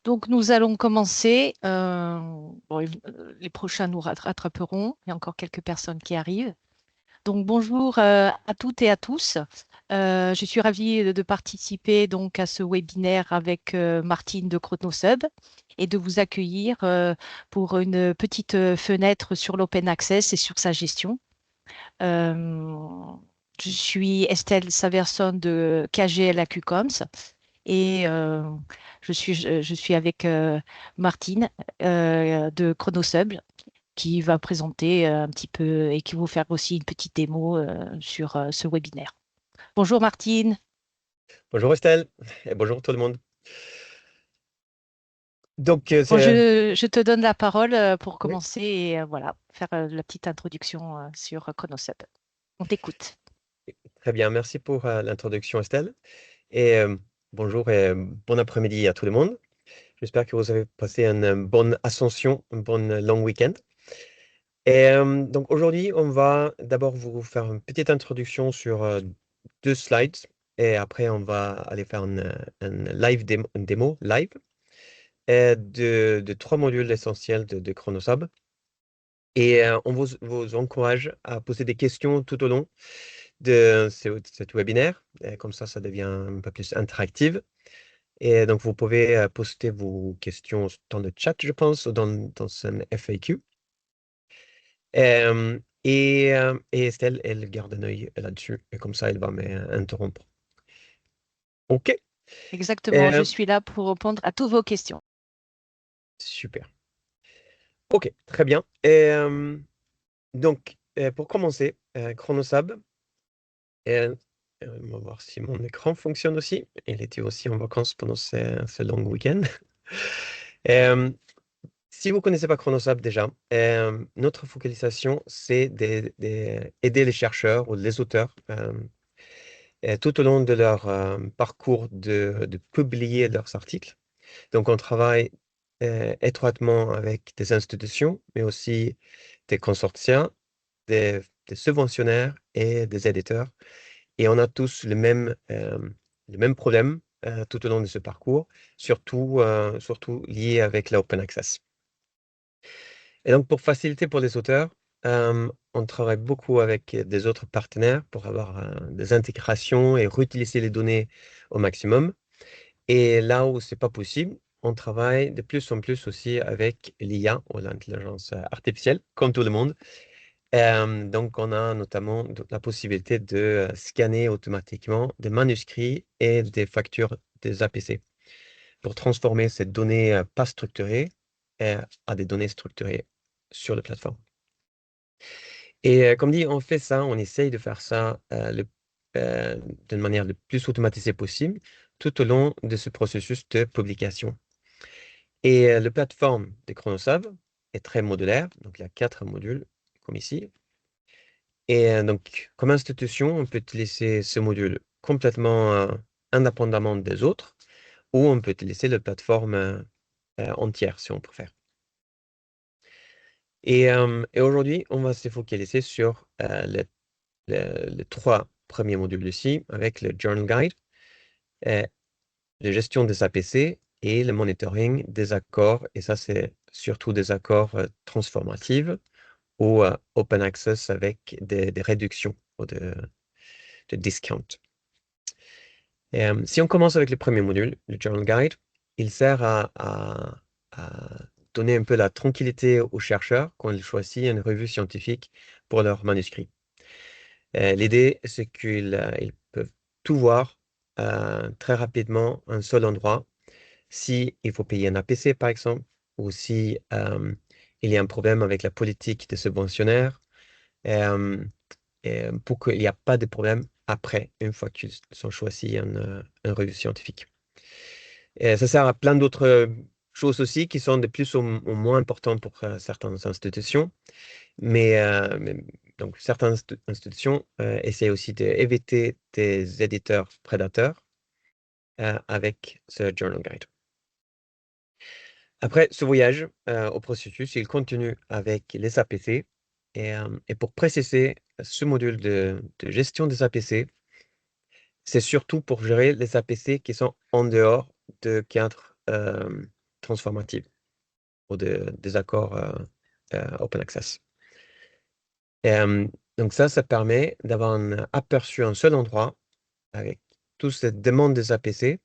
Donc, nous allons commencer. Bon, les prochains nous rattraperont. Il y a encore quelques personnes qui arrivent. Donc, bonjour à toutes et à tous. Je suis ravie de participer donc à ce webinaire avec Martine de ChronoSub et de vous accueillir pour une petite fenêtre sur l'open access et sur sa gestion. Euh, je suis Estelle Saverson de KGL AQComs et je suis avec Martine de ChronoSub qui va présenter un petit peu et qui va vous faire aussi une petite démo sur ce webinaire. Bonjour Martine. Bonjour Estelle et bonjour tout le monde. Donc, Bon, c'est je te donne la parole pour oui, commencer et voilà, faire la petite introduction sur ChronoSub. On t'écoute. très bien. Merci pour l'introduction Estelle. Et bonjour et bon après-midi à tout le monde. J'espère que vous avez passé une bonne ascension, un bon long week-end. Et donc aujourd'hui, on va d'abord vous faire une petite introduction sur deux slides. Et après, on va aller faire une live démo, une démo live de trois modules essentiels de Chronosab. Et on vous encourage à poser des questions tout au long de cet webinaire. Comme ça devient un peu plus interactif. Et donc, vous pouvez poster vos questions dans le chat, je pense, ou dans un FAQ. Et Estelle, elle garde un œil là-dessus. Et comme ça, elle va m'interrompre. OK. Exactement, je Euh, suis là pour répondre à toutes vos questions. super. OK, très bien. Et donc, pour commencer, Chronosab. Euh, on va voir si mon écran fonctionne aussi. Il était aussi en vacances pendant ce long week-end. Euh, Si vous ne connaissez pas Chronosab déjà, notre focalisation, c'est d'aider les chercheurs ou les auteurs tout au long de leur parcours de publier leurs articles. Donc, on travaille étroitement avec des institutions, mais aussi des consortia, des subventionnaires et des éditeurs. Et on a tous le même problème tout au long de ce parcours, surtout lié avec l'open access. Et donc, pour faciliter pour les auteurs, on travaille beaucoup avec des autres partenaires pour avoir des intégrations et réutiliser les données au maximum. Et là où c'est pas possible, on travaille de plus en plus aussi avec l'IA ou l'intelligence artificielle, comme tout le monde. Donc, on a notamment la possibilité de scanner automatiquement des manuscrits et des factures des APC pour transformer ces données pas structurées à des données structurées sur la plateforme. Et comme dit, on fait ça, on essaye de faire ça d'une manière le plus automatisée possible tout au long de ce processus de publication. Et la plateforme de Chronosab est très modulaire, donc il y a 4 modules comme ici. Et donc, comme institution, on peut utiliser ce module complètement indépendamment des autres, ou on peut utiliser la plateforme entière si on préfère. Et aujourd'hui, on va se focaliser sur les trois premiers modules ici, avec le Journal Guide, euh, la gestion des APC et le monitoring des accords. Et ça, c'est surtout des accords transformatifs ou open access avec des réductions ou de discount. Si on commence avec le premier module, le Journal Guide, il sert à donner un peu la tranquillité aux chercheurs quand ils choisissent une revue scientifique pour leur manuscrit. L'idée, c'est qu'ils peuvent tout voir très rapidement à un seul endroit. Si il faut payer un APC, par exemple, ou si il y a un problème avec la politique des subventionnaires, euh, pour qu'il n'y a pas de problème après, une fois qu'ils ont choisi une revue scientifique. Et ça sert à plein d'autres choses aussi qui sont de plus ou moins importantes pour certaines institutions. Mais donc, certaines institutions essaient aussi d'éviter des éditeurs prédateurs avec ce Journal Guide. Après ce voyage au processus, il continue avec les APC. Et pour préciser ce module de gestion des APC, c'est surtout pour gérer les APC qui sont en dehors de cadre transformatives ou des accords open access. Donc ça permet d'avoir un aperçu à un seul endroit avec toutes ces demandes des APC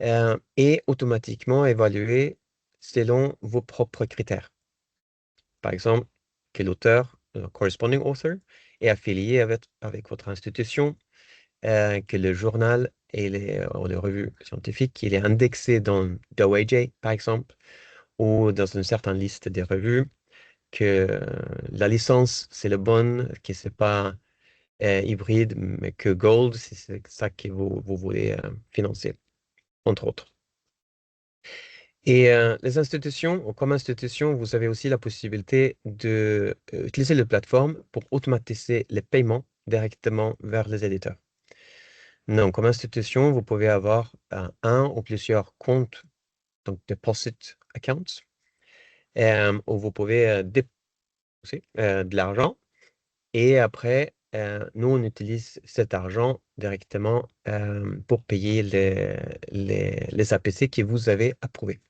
et automatiquement évaluer selon vos propres critères. Par exemple, que l'auteur, corresponding author, est affilié avec votre institution, que le journal et ou les revues scientifiques, il est indexé dans DOAJ, par exemple, ou dans une certaine liste des revues, que la licence, c'est le bon, que c'est pas hybride, mais que Gold, c'est ça que vous voulez financer, entre autres. Et les institutions, comme institution, vous avez aussi la possibilité d'utiliser les plateformes pour automatiser les paiements directement vers les éditeurs. Donc, comme institution, vous pouvez avoir un ou plusieurs comptes, donc deposit accounts, où vous pouvez déposer de l'argent. Et après, nous, on utilise cet argent directement pour payer les APC que vous avez approuvés.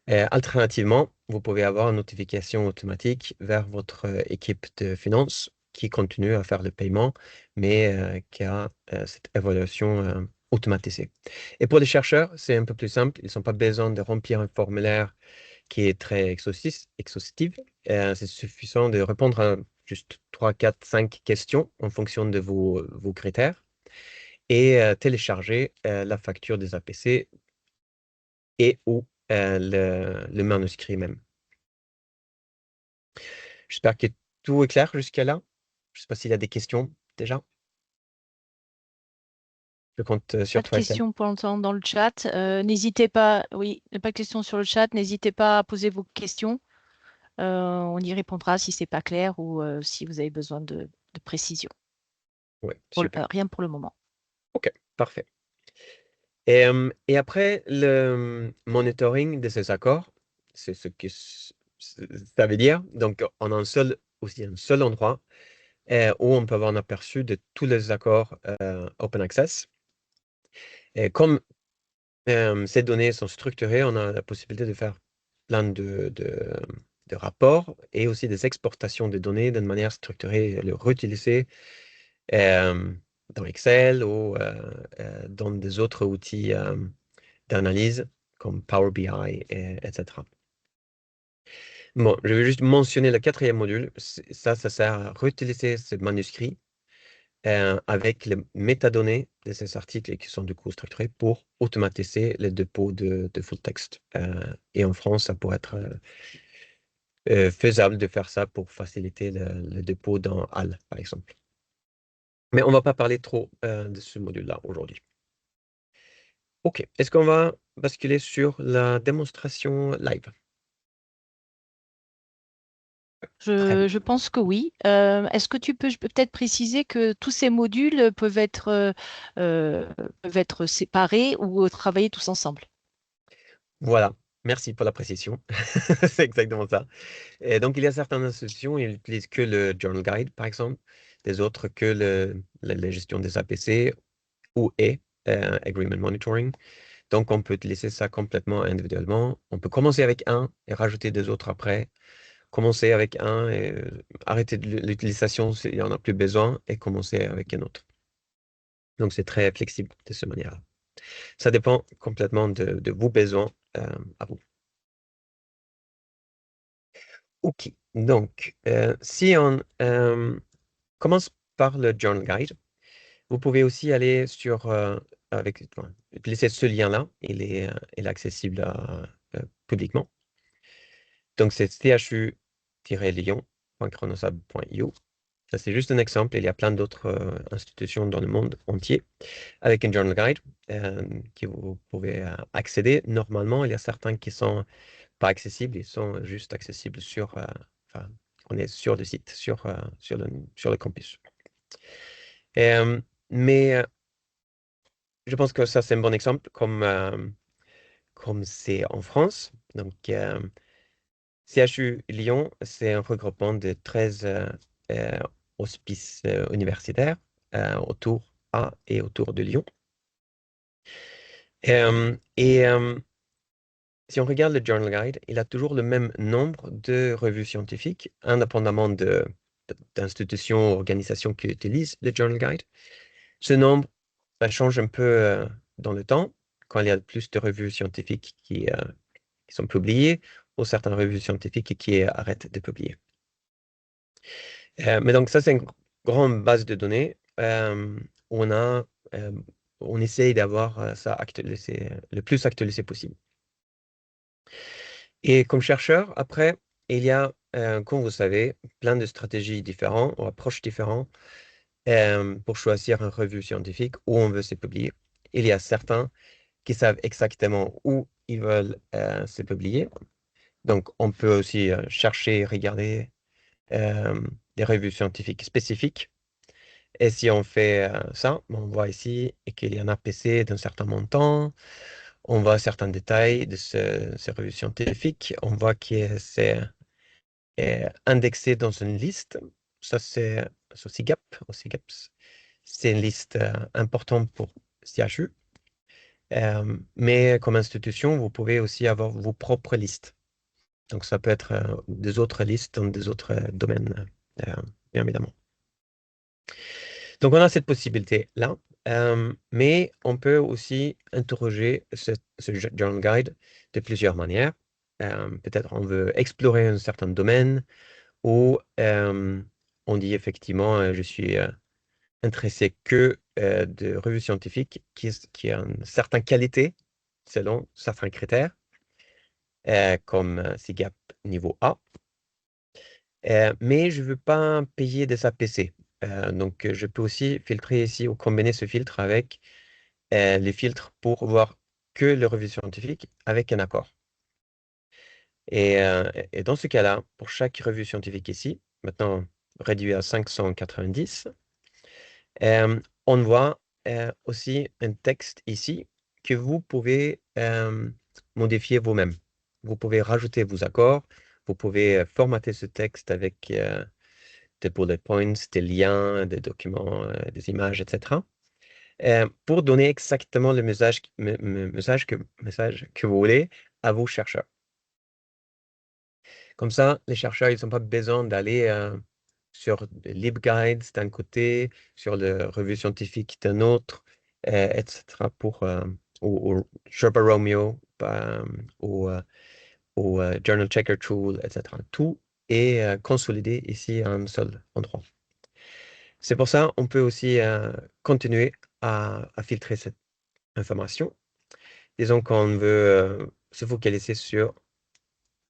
Alternativement, vous pouvez avoir une notification automatique vers votre équipe de finance qui continue à faire le paiement, mais qui a cette évaluation automatisée. Et pour les chercheurs, c'est un peu plus simple. Ils n'ont pas besoin de remplir un formulaire qui est très exhaustif. C'est suffisant de répondre à juste 3, 4, 5 questions en fonction de vos critères et télécharger la facture des APC et ou le manuscrit même. J'espère que tout est clair jusqu'à là. Je ne sais pas s'il y a des questions déjà. Je compte sur Pas de toi, Estelle. questions pour l'instant dans le chat. N'hésitez pas, oui, pas de questions sur le chat. N'hésitez pas à poser vos questions. On y répondra si c'est pas clair ou si vous avez besoin de précision. Oui, super. Rien pour le moment. OK, parfait. Et après, le monitoring de ces accords, c'est ce que ça veut dire. Donc, on a aussi un seul endroit où on peut avoir un aperçu de tous les accords Open Access. Et comme ces données sont structurées, on a la possibilité de faire plein de rapports et aussi des exportations de données d'une manière structurée et le réutiliser euh, dans Excel ou dans des autres outils d'analyse comme Power BI, etc. Bon, je vais juste mentionner le quatrième module. Ça sert à réutiliser ce manuscrit avec les métadonnées de ces articles qui sont du coup structurés pour automatiser le dépôt de full text. Et en France, ça pourrait être faisable de faire ça pour faciliter le dépôt dans HAL, par exemple. Mais on ne va pas parler trop de ce module-là aujourd'hui. OK. Est-ce qu'on va basculer sur la démonstration live? Très bien. Je pense que oui. Est-ce que tu peux peut-être préciser que tous ces modules euh, peuvent être séparés ou travailler tous ensemble? Voilà. Merci pour la précision. C'est exactement ça. Et donc, il y a certaines institutions, ils n'utilisent que le Journal Guide, par exemple, des autres que la gestion des APC ou Agreement Monitoring. Donc, on peut utiliser ça complètement individuellement. On peut commencer avec un et rajouter des autres après. Commencer avec un et arrêter l'utilisation s'il n'y en a plus besoin et commencer avec un autre. Donc, c'est très flexible de cette manière-là. Ça dépend complètement de vos besoins à vous. OK. Donc, si on commence par le Journal Guide, vous pouvez aussi aller utiliser ce lien-là. Il est accessible publiquement. Donc, c'est chu-lyon.chronosab.io. Ça, c'est juste un exemple. Il y a plein d'autres institutions dans le monde entier avec un Journal Guide que vous pouvez accéder. Normalement, il y a certains qui sont pas accessibles, ils sont juste accessibles enfin, on est sur le site, sur le campus. Mais je pense que ça, c'est un bon exemple, comme c'est en France. Donc, CHU Lyon, c'est un regroupement de 13 euh, hospices universitaires autour de Lyon. Et si on regarde le Journal Guide, il a toujours le même nombre de revues scientifiques, indépendamment d'institutions, organisations qui utilisent le Journal Guide. Ce nombre change un peu dans le temps, quand il y a plus de revues scientifiques qui sont publiées, ou certaines revues scientifiques qui arrêtent de publier. Mais donc ça, c'est une grande base de données. On essaye d'avoir ça actualisé, le plus actualisé possible. Et comme chercheur, après, il y a, comme vous savez, plein de stratégies différentes ou approches différentes pour choisir une revue scientifique où on veut se publier. Il y a certains qui savent exactement où ils veulent se publier. Donc, on peut aussi chercher, regarder des revues scientifiques spécifiques. Et si on fait ça, on voit ici qu'il y a un APC d'un certain montant. On voit certains détails de ces revues scientifiques. On voit que c'est indexé dans une liste. Ça, c'est SIGAP, SIGAPS. C'est une liste importante pour CHU. Mais comme institution, vous pouvez aussi avoir vos propres listes. Donc, ça peut être des autres listes dans des autres domaines, bien évidemment. Donc, on a cette possibilité-là, mais on peut aussi interroger ce Journal Guide de plusieurs manières. Peut-être on veut explorer un certain domaine ou on dit effectivement, je suis intéressé que de revues scientifiques qui ont une certaine qualité selon certains critères, comme SIGAP niveau A. Mais je ne veux pas payer des APC. Donc, je peux aussi filtrer ici ou combiner ce filtre avec les filtres pour voir que les revues scientifiques avec un accord. Et dans ce cas-là, pour chaque revue scientifique ici, maintenant réduit à 590, on voit aussi un texte ici que vous pouvez modifier vous-même. Vous pouvez rajouter vos accords, vous pouvez formater ce texte avec des bullet points, des liens, des documents, des images, etc. Pour donner exactement le message que vous voulez à vos chercheurs. Comme ça, les chercheurs, ils n'ont pas besoin d'aller sur le LibGuides d'un côté, sur le revue scientifique d'un autre, etc. ou Sherpa Romeo, ou Journal Checker Tool, etc. Tout est consolidé ici à un seul endroit. C'est pour ça qu'on peut aussi continuer à filtrer cette information. Disons qu'on veut se focaliser sur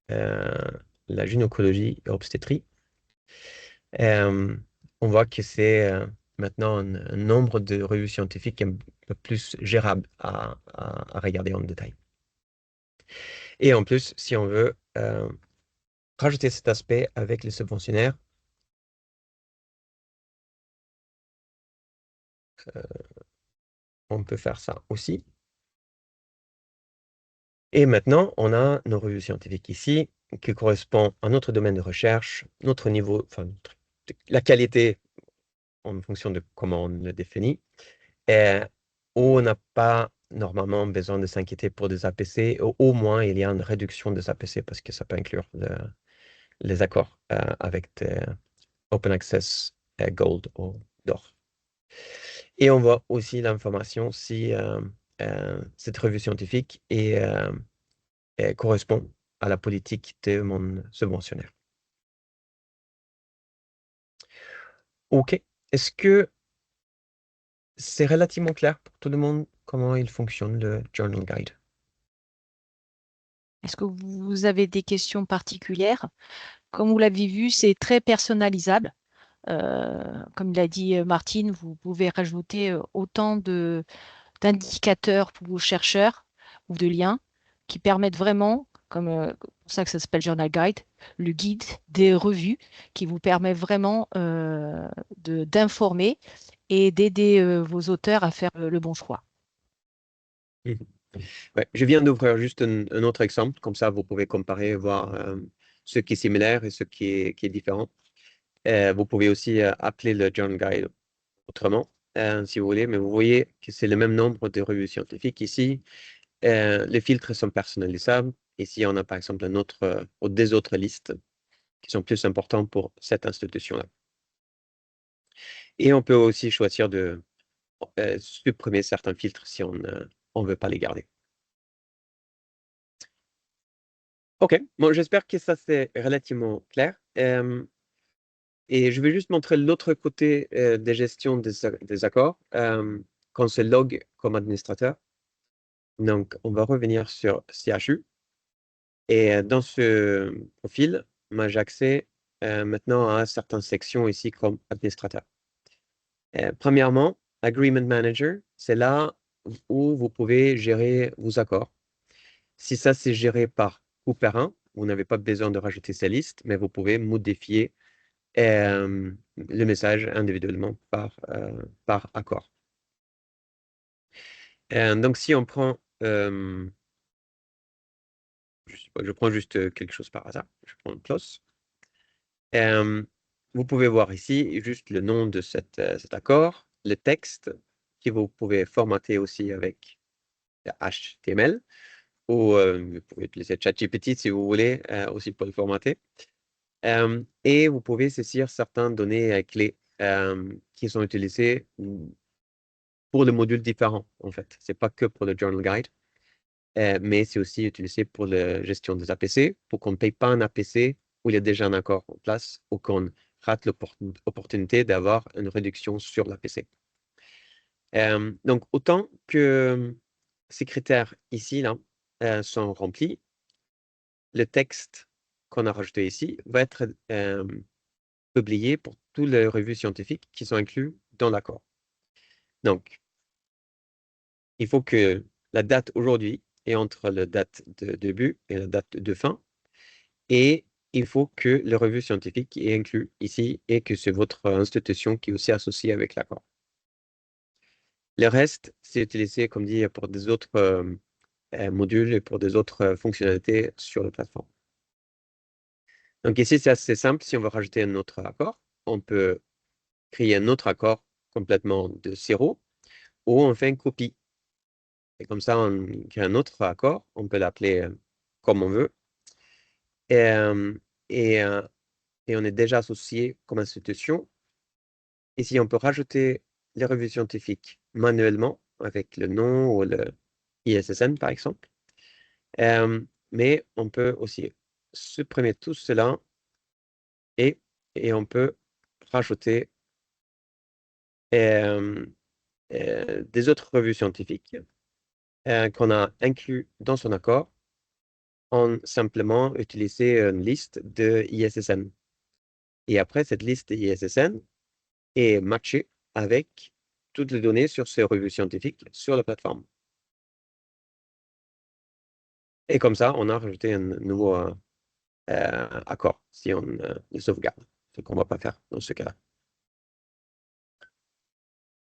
la gynécologie et obstétrie. On voit que c'est maintenant un nombre de revues scientifiques un peu plus gérable à regarder en détail. Et en plus, si on veut rajouter cet aspect avec les subventionnaires, on peut faire ça aussi. Et maintenant, on a nos revues scientifiques ici qui correspondent à notre domaine de recherche, notre niveau, enfin, la qualité en fonction de comment on le définit, où on n'a pas normalement besoin de s'inquiéter pour des APC, au moins il y a une réduction des APC parce que ça peut inclure les accords avec des Open Access Gold ou d'or. Et on voit aussi l'information si cette revue scientifique correspond à la politique de mon subventionnaire. OK. Est-ce que c'est relativement clair pour tout le monde comment il fonctionne le Journal Guide? Est-ce que vous avez des questions particulières? Comme vous l'avez vu, c'est très personnalisable. Comme l'a dit Martine, vous pouvez rajouter autant d'indicateurs pour vos chercheurs ou de liens qui permettent vraiment, comme pour ça que ça s'appelle Journal Guide, le guide des revues qui vous permet vraiment d'informer et d'aider vos auteurs à faire le bon choix. Mhm. Ouais, je viens d'ouvrir juste un autre exemple, comme ça vous pouvez comparer, voir ce qui est similaire et ce qui est différent. Vous pouvez aussi appeler le Journal Guide autrement, si vous voulez, mais vous voyez que c'est le même nombre de revues scientifiques ici. Les filtres sont personnalisables. Ici, on a par exemple ou des autres listes qui sont plus importantes pour cette institution-là. Et on peut aussi choisir de supprimer certains filtres si on ne veut pas les garder. OK, bon, j'espère que ça c'est relativement clair. Et je vais juste montrer l'autre côté des gestions des accords quand c'est log comme administrateur. Donc, on va revenir sur CHU. Et dans ce profil, moi, j'ai accès maintenant à certaines sections ici comme administrateur. Premièrement, Agreement Manager, c'est là où vous pouvez gérer vos accords. Si ça, c'est géré par Couperin, vous n'avez pas besoin de rajouter ces listes, mais vous pouvez modifier le message individuellement par accord. Donc, si on prend, je prends juste quelque chose par hasard, je prends close. Vous pouvez voir ici juste le nom de cet accord, le texte que vous pouvez formater aussi avec HTML, ou vous pouvez utiliser ChatGPT si vous voulez aussi pour le formater. Et vous pouvez saisir certaines données clés qui sont utilisées pour le module différent, en fait. C'est pas que pour le Journal Guide, mais c'est aussi utilisé pour la gestion des APC, pour qu'on ne paye pas un APC où il y a déjà un accord en place ou qu'on rate l'opportunité d'avoir une réduction sur l'APC. Donc, autant que ces critères ici là, sont remplis, le texte qu'on a rajouté ici va être publié pour toutes les revues scientifiques qui sont inclus dans l'accord. Donc, il faut que la date aujourd'hui est entre la date de début et la date de fin. Et il faut que la revue scientifique est inclue ici et que c'est votre institution qui est aussi associée avec l'accord. Le reste, c'est utilisé, comme dit, pour des autres modules et pour des autres fonctionnalités sur la plateforme. Donc ici, c'est assez simple. Si on veut rajouter un autre accord, on peut créer un autre accord complètement de zéro ou on fait une copie. Et comme ça, on crée un autre accord. On peut l'appeler comme on veut. Euh, et, euh, et on est déjà associé comme institution. Ici, on peut rajouter les revues scientifiques manuellement avec le nom ou le ISSN, par exemple. Mais on peut aussi supprimer tout cela et on peut rajouter des autres revues scientifiques qu'on a inclus dans son accord en simplement utilisant une liste de ISSN. Et après, cette liste de ISSN est matchée avec toutes les données sur ces revues scientifiques sur la plateforme. Et comme ça, on a rajouté un nouveau accord si on le sauvegarde, ce qu'on ne va pas faire dans ce cas-là.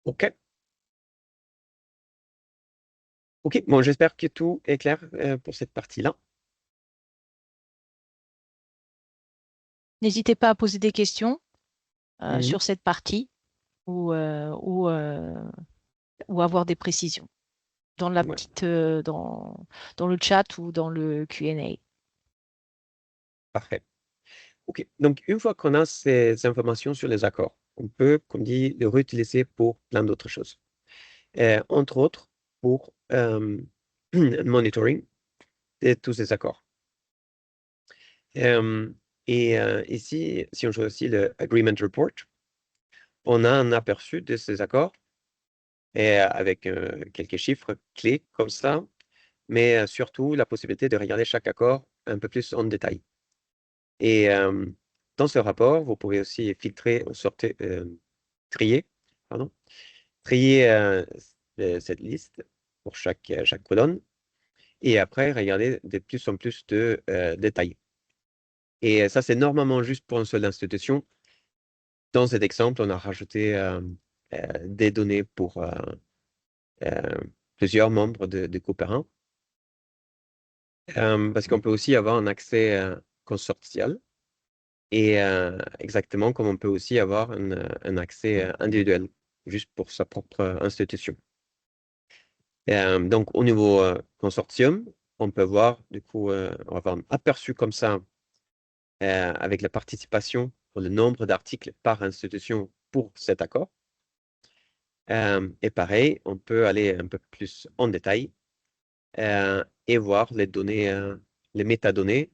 OK. OK, bon, j'espère que tout est clair pour cette partie-là. N'hésitez pas à poser des questions Mhm. sur cette partie ou avoir des précisions dans la Ouais, petite dans le chat ou dans le Q&A. parfait. OK, donc une fois qu'on a ces informations sur les accords, on peut, comme dit, les réutiliser pour plein d'autres choses. Entre autres, pour le monitoring de tous ces accords. Ici, si on choisit le Agreement Report, on a un aperçu de ces accords et avec quelques chiffres clés comme ça, mais surtout la possibilité de regarder chaque accord un peu plus en détail. Et dans ce rapport, vous pouvez aussi filtrer, trier, pardon, trier cette liste pour chaque colonne et après regarder de plus en plus de détails. Et ça, c'est normalement juste pour une seule institution. Dans cet exemple, on a rajouté des données pour plusieurs membres de Couperin. Parce qu'on peut aussi avoir un accès consortial et exactement comme on peut aussi avoir un accès individuel juste pour sa propre institution. Donc, au niveau consortium, on peut voir, du coup, on va avoir un aperçu comme ça avec la participation pour le nombre d'articles par institution pour cet accord. Et pareil, on peut aller un peu plus en détail et voir les données, les métadonnées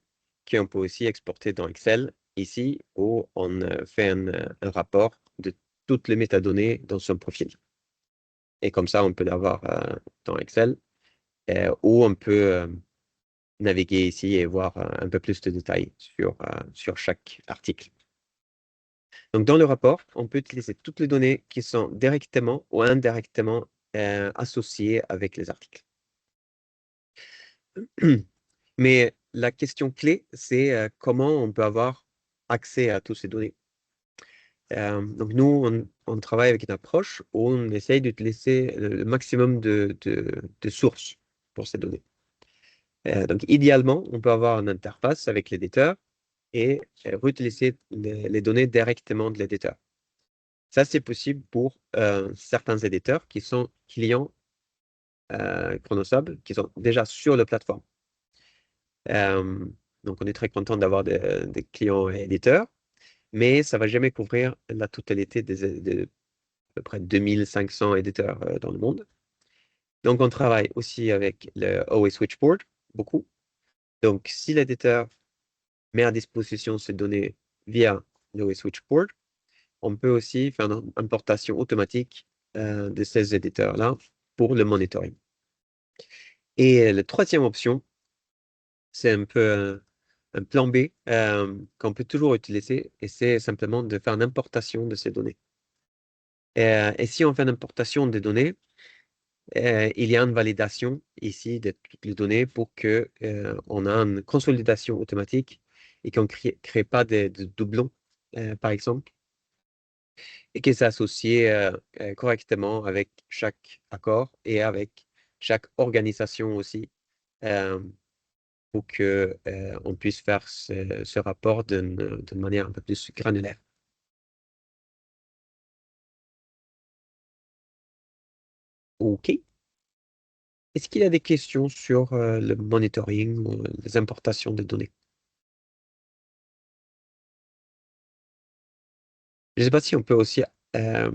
qu'on peut aussi exporter dans Excel ici où on fait un rapport de toutes les métadonnées dans son profil. Et comme ça, on peut l'avoir dans Excel où on peut naviguer ici et voir un peu plus de détails sur chaque article. Donc, dans le rapport, on peut utiliser toutes les données qui sont directement ou indirectement associées avec les articles. Mais la question clé, c'est comment on peut avoir accès à toutes ces données. Donc, nous, on travaille avec une approche où on essaye d'utiliser le maximum de sources pour ces données. Donc, idéalement, on peut avoir une interface avec l'éditeur et réutiliser les données directement de l'éditeur. Ça, c'est possible pour certains éditeurs qui sont clients Chronosub, qui sont déjà sur la plateforme. Donc, on est très content d'avoir des clients éditeurs, mais ça ne va jamais couvrir la totalité de à peu près 2500 éditeurs dans le monde. Donc, on travaille aussi avec le OA Switchboard, beaucoup. Donc, si l'éditeur met à disposition ces données via le OA Switchboard, on peut aussi faire une importation automatique de ces éditeurs-là pour le monitoring. Et la troisième option, c'est un peu un plan B qu'on peut toujours utiliser, et c'est simplement de faire une importation de ces données. Et si on fait une importation des données, il y a une validation ici de toutes les données pour que on a une consolidation automatique et qu'on ne crée pas de doublons, par exemple, et que c'est associé correctement avec chaque accord et avec chaque organisation aussi pour que on puisse faire ce rapport d'une manière un peu plus granulaire. OK. Est-ce qu'il y a des questions sur le monitoring ou les importations de données? Je ne sais pas si on peut aussi euh,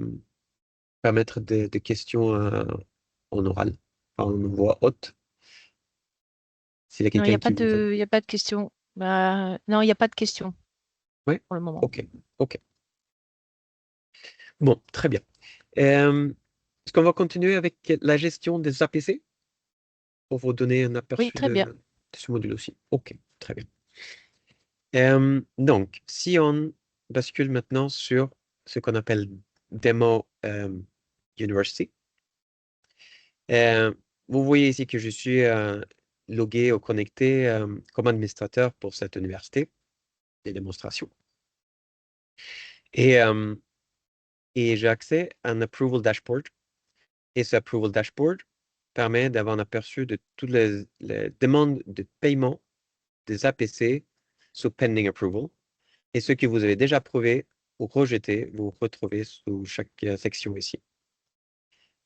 permettre des questions en oral, en voix haute, s'il y a Non, il n'y quelqu'un a pas qui veut. de, il y a pas de question. Bah, non, il n'y a pas de question Oui? pour le moment. OK. OK. Bon, très bien. Est-ce qu'on va continuer avec la gestion des APC pour vous donner un Oui, aperçu très bien. de ce module aussi? OK, très bien. Donc, si on bascule maintenant sur ce qu'on appelle Demo University, vous voyez ici que je suis logué ou connecté comme administrateur pour cette université des démonstrations. Et, euh, et j'ai accès à un Approval Dashboard. Et ce Approval Dashboard permet d'avoir un aperçu de toutes les demandes de paiement des APC sous Pending Approval. Et ce que vous avez déjà approuvé ou rejeté, vous retrouvez sous chaque section ici.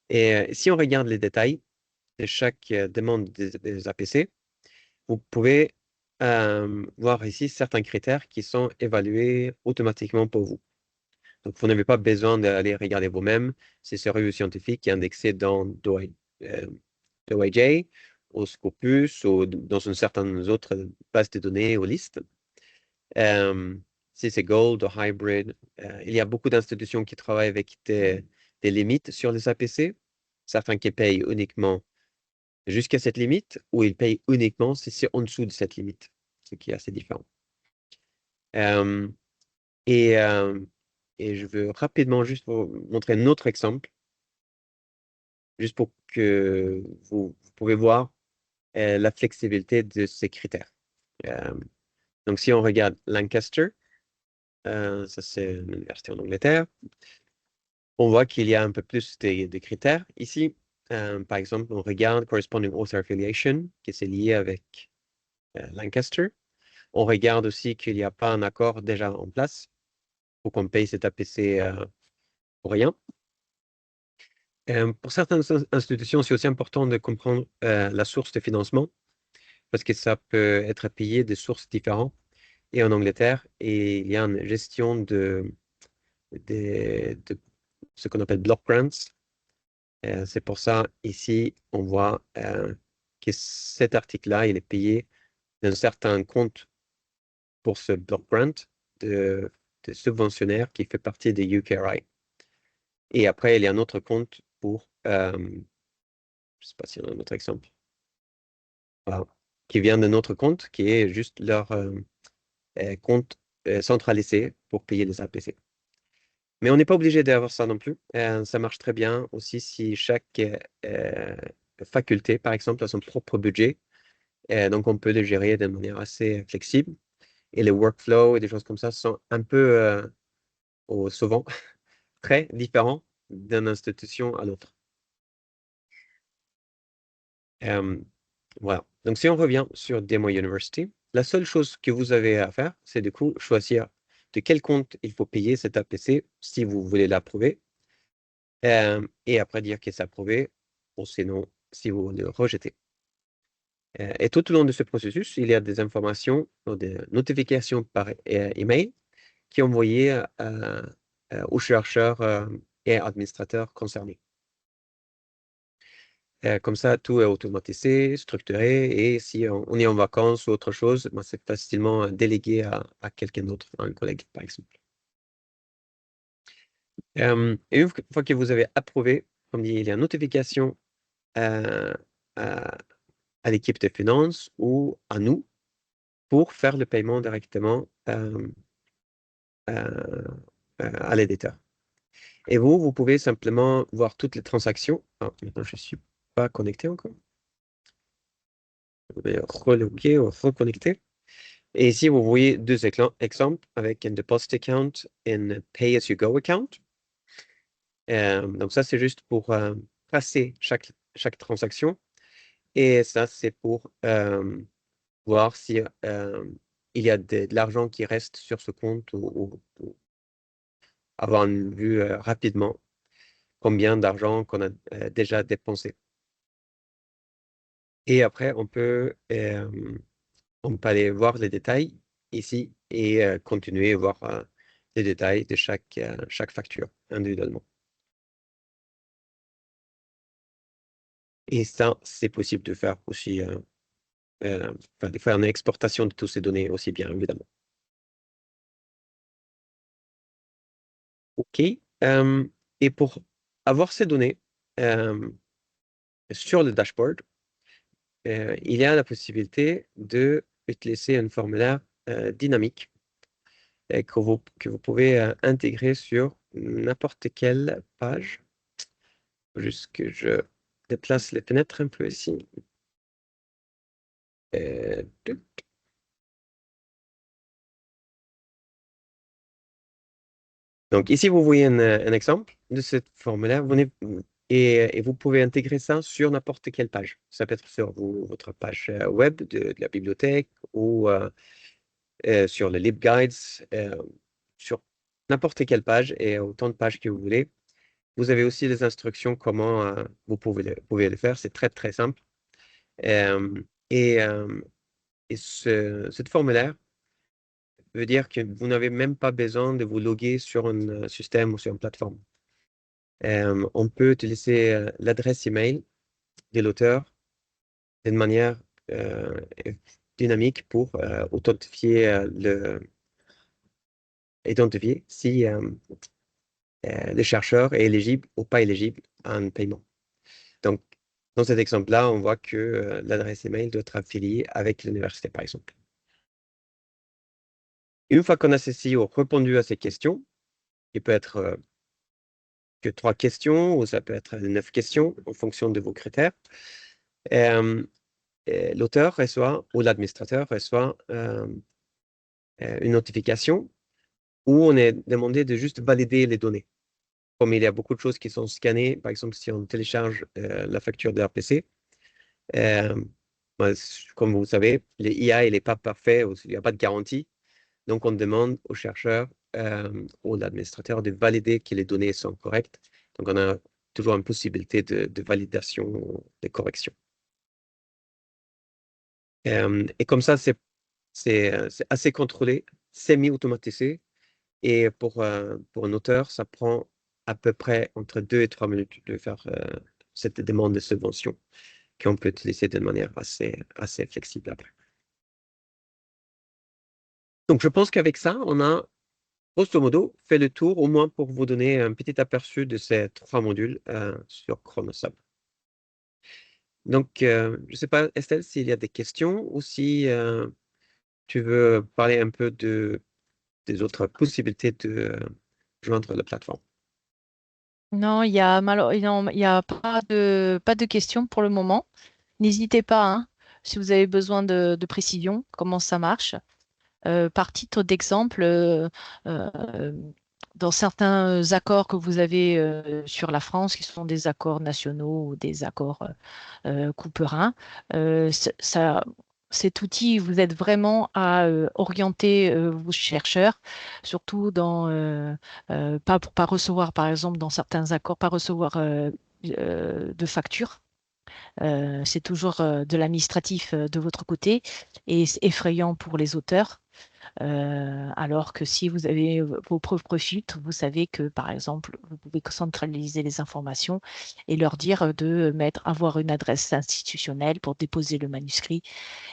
Et si on regarde les détails de chaque demande des APC, vous pouvez voir ici certains critères qui sont évalués automatiquement pour vous. Donc, vous n'avez pas besoin d'aller regarder vous-même. C'est ce revue scientifique qui est indexé dans OIJ, au Scopus ou dans une certaine autre base de données ou liste. Si c'est Gold ou Hybrid, il y a beaucoup d'institutions qui travaillent avec des limites sur les APC. Certains qui payent uniquement jusqu'à cette limite ou ils payent uniquement si c'est en dessous de cette limite, ce qui est assez différent. Euh, et, euh, et je veux rapidement juste vous montrer un autre exemple, juste pour que vous pouvez voir la flexibilité de ces critères. Euh, donc, si on regarde Lancaster, ça c'est une université en Angleterre, on voit qu'il y a un peu plus de critères ici. Par exemple, on regarde Corresponding Author Affiliation, qui est lié avec Lancaster. On regarde aussi qu'il n'y a pas un accord déjà en place pour qu'on paye cet APC pour rien. Pour certaines institutions, c'est aussi important de comprendre la source de financement. parce que ça peut être payé de sources différentes. Et en Angleterre, et il y a une gestion de ce qu'on appelle block grants. C'est pour ça, ici, on voit que cet article-là, il est payé d'un certain compte pour ce block grant de, de subventionnaire qui fait partie des UKRI. Et après, il y a un autre compte pour, je ne sais pas s'il y a un autre exemple, voilà, qui vient d'un autre compte qui est juste leur compte centralisé pour payer les APC. Mais on n'est pas obligé d'avoir ça non plus. Ça marche très bien aussi si chaque faculté, par exemple, a son propre budget. Donc, on peut le gérer de manière assez flexible. Et les workflows et des choses comme ça sont un peu, souvent, très différents d'une institution à l'autre. Voilà. Donc, si on revient sur Demo University, la seule chose que vous avez à faire, c'est du coup choisir de quel compte il faut payer cet APC si vous voulez l'approuver. Et après dire que c'est approuvé, ou sinon, si vous le rejetez. Et tout au long de ce processus, il y a des informations, ou des notifications par email qui sont envoyées aux chercheurs et administrateurs concernés. Comme ça, tout est automatisé, structuré, et si on est en vacances ou autre chose, ben, c'est facilement délégué à quelqu'un d'autre, un collègue, par exemple. Et une fois que vous avez approuvé, comme dit, il y a une notification à, à l'équipe de finances ou à nous pour faire le paiement directement à l'éditeur. Et vous pouvez simplement voir toutes les transactions. Ah, maintenant, je ne suis pas connecté encore. Vous pouvez reloguer ou reconnecter. Et ici, vous voyez deux exemples avec un deposit account et un pay-as-you-go account. Donc ça, c'est juste pour passer chaque transaction. Et ça, c'est pour voir si il y a de l'argent qui reste sur ce compte ou avoir une vue rapidement combien d'argent qu'on a déjà dépensé. Et après, on peut aller voir les détails ici et continuer à voir les détails de chaque facture individuellement. Et ça, c'est possible de faire aussi, de faire une exportation de toutes ces données aussi bien, évidemment. OK. Et pour avoir ces données sur le dashboard, il y a la possibilité d'utiliser un formulaire dynamique que vous pouvez intégrer sur n'importe quelle page. Juste que je déplace les fenêtres un peu ici. Tuc. Donc ici, vous voyez un exemple de ce formulaire. Et vous pouvez intégrer ça sur n'importe quelle page. Ça peut être sur votre page web de la bibliothèque ou sur les LibGuides, sur n'importe quelle page et autant de pages que vous voulez. Vous avez aussi les instructions comment vous pouvez le faire. C'est très, très simple. Euh, et ce formulaire veut dire que vous n'avez même pas besoin de vous loguer sur un système ou sur une plateforme. On peut utiliser l'adresse email de l'auteur d'une manière dynamique pour identifier si le chercheur est éligible ou pas éligible à un paiement. Donc, dans cet exemple-là, on voit que l'adresse email doit être affiliée avec l'université, par exemple. Une fois qu'on a ceci ou répondu à ces questions, qui peut être que 3 questions ou ça peut être 9 questions en fonction de vos critères, l'auteur reçoit ou l'administrateur reçoit une notification où on est demandé de juste valider les données. Comme il y a beaucoup de choses qui sont scannées, par exemple, si on télécharge la facture de RPC, comme vous savez, l'IA, il n'est pas parfait, il n'y a pas de garantie. Donc, on demande au chercheur ou à l'administrateur de valider que les données sont correctes. Donc, on a toujours une possibilité de validation, de correction. Et comme ça, c'est assez contrôlé, semi-automatisé. Et pour un auteur, ça prend à peu près entre 2 et 3 minutes de faire cette demande de subvention qu'on peut utiliser de manière assez flexible après. Donc, je pense qu'avec ça, on a grosso modo fait le tour, au moins pour vous donner un petit aperçu de ces 3 modules sur Chronosub. Donc, je ne sais pas, Estelle, s'il y a des questions ou si tu veux parler un peu des autres possibilités de joindre la plateforme. Non, il y a pas de questions pour le moment. N'hésitez pas, hein, si vous avez besoin de précision, comment ça marche. Par titre d'exemple, euh, dans certains accords que vous avez sur la France, qui sont des accords nationaux ou des accords couperains, cet outil vous aide vraiment à orienter vos chercheurs, surtout pas pour pas recevoir, par exemple, dans certains accords, pas recevoir de facture. C'est toujours de l'administratif de votre côté et c'est effrayant pour les auteurs. Alors que si vous avez vos propres filtres, vous savez que, par exemple, vous pouvez centraliser les informations et leur dire de avoir une adresse institutionnelle pour déposer le manuscrit,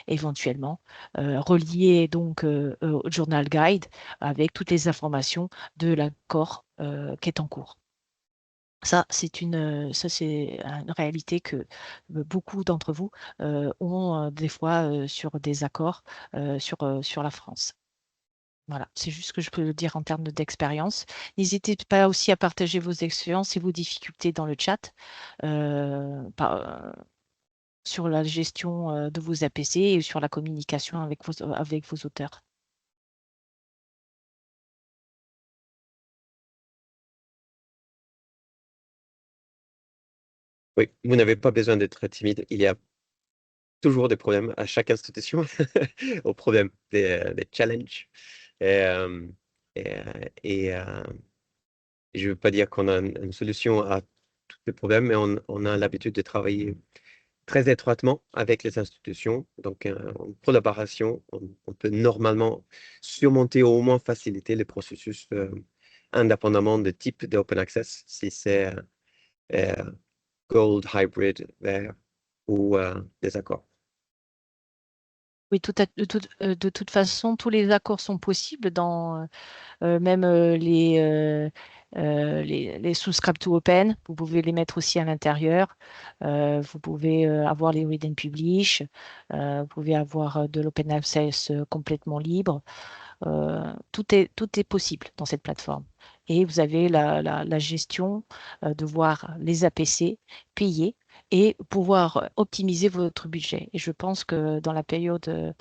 éventuellement, relier donc au Journal Guide avec toutes les informations de l'accord qui est en cours. Ça, c'est une réalité que beaucoup d'entre vous ont des fois sur des accords sur la France. Voilà, c'est juste ce que je peux dire en termes d'expérience. N'hésitez pas aussi à partager vos expériences et vos difficultés dans le chat sur la gestion de vos APC et sur la communication avec vos auteurs. Oui, vous n'avez pas besoin d'être timide. Il y a toujours des problèmes à chaque institution, au problème des challenges. Et, euh, et, euh, et, euh, je ne veux pas dire qu'on a une solution à tous les problèmes, mais on a l'habitude de travailler très étroitement avec les institutions. Donc, en collaboration, on peut normalement surmonter ou au moins faciliter le processus indépendamment du type d'open access, si c'est euh, Gold, Hybrid, Vert ou des accords. Oui, de toute façon, tous les accords sont possibles dans même les subscribe to open. Vous pouvez les mettre aussi à l'intérieur. Vous pouvez avoir les read and publish. Vous pouvez avoir de l'open access complètement libre. Tout est possible dans cette plateforme. Et vous avez la gestion de voir les APC payer et pouvoir optimiser votre budget. Et je pense que dans la période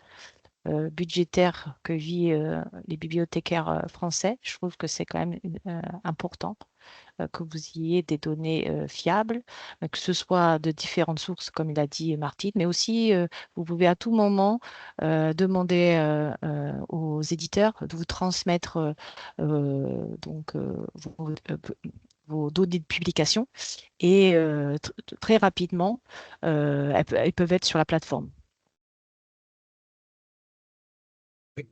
budgétaire que vivent les bibliothécaires français, je trouve que c'est quand même important que vous ayez des données fiables, que ce soit de différentes sources, comme il a dit Martine, mais aussi vous pouvez à tout moment demander aux éditeurs de vous transmettre donc vos données de publication et très rapidement, elles peuvent être sur la plateforme. Oui,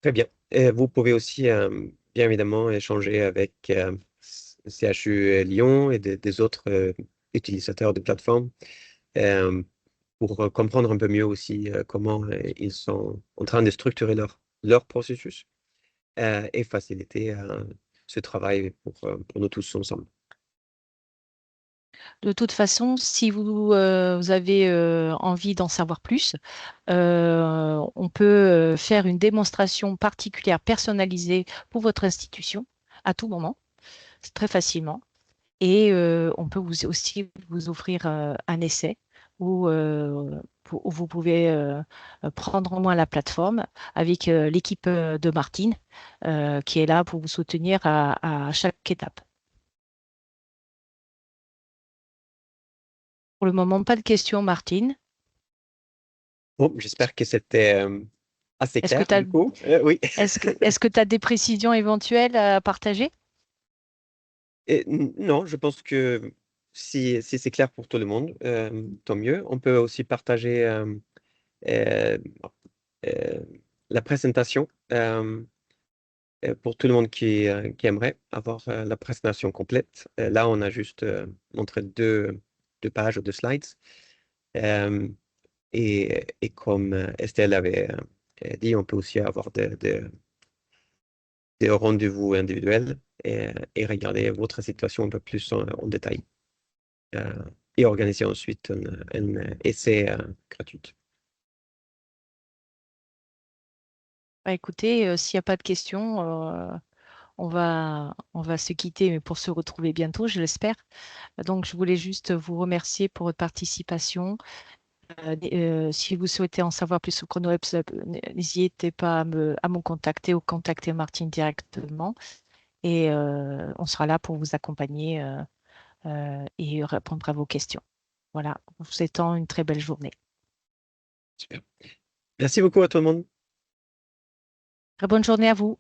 très bien. Et vous pouvez aussi, bien évidemment, échanger avec CHU Lyon et des autres utilisateurs de plateformes euh, pour comprendre un peu mieux aussi comment ils sont en train de structurer leur processus et faciliter ce travail pour nous tous ensemble. De toute façon, si vous avez envie d'en savoir plus, on peut faire une démonstration particulière personnalisée pour votre institution à tout moment, c'est très facilement. Et on peut aussi vous offrir un essai où vous pouvez prendre en main la plateforme avec l'équipe de Martine qui est là pour vous soutenir à chaque étape. Pour le moment, pas de questions, Martine. Bon, j'espère que c'était assez Est-ce que clair tu as, du coup. Oui. est-ce que tu as des précisions éventuelles à partager? Non, je pense que si c'est clair pour tout le monde, tant mieux. On peut aussi partager euh, euh, la présentation pour tout le monde qui aimerait avoir la présentation complète. Là, on a juste montré deux pages ou deux slides. Euh, et comme Estelle avait dit, on peut aussi avoir des rendez-vous individuels et regarder votre situation un peu plus en détail euh, et organiser ensuite un essai gratuit. Bah, écoutez, s'il n'y a pas de questions, on va se quitter, mais pour se retrouver bientôt, je l'espère. Donc, je voulais juste vous remercier pour votre participation. Si vous souhaitez en savoir plus sur ChronoWeb, n'hésitez pas à me contacter ou contacter Martine directement. Et on sera là pour vous accompagner et répondre à vos questions. Voilà, en vous souhaitant une très belle journée. Super. Merci beaucoup à tout le monde. Très bonne journée à vous.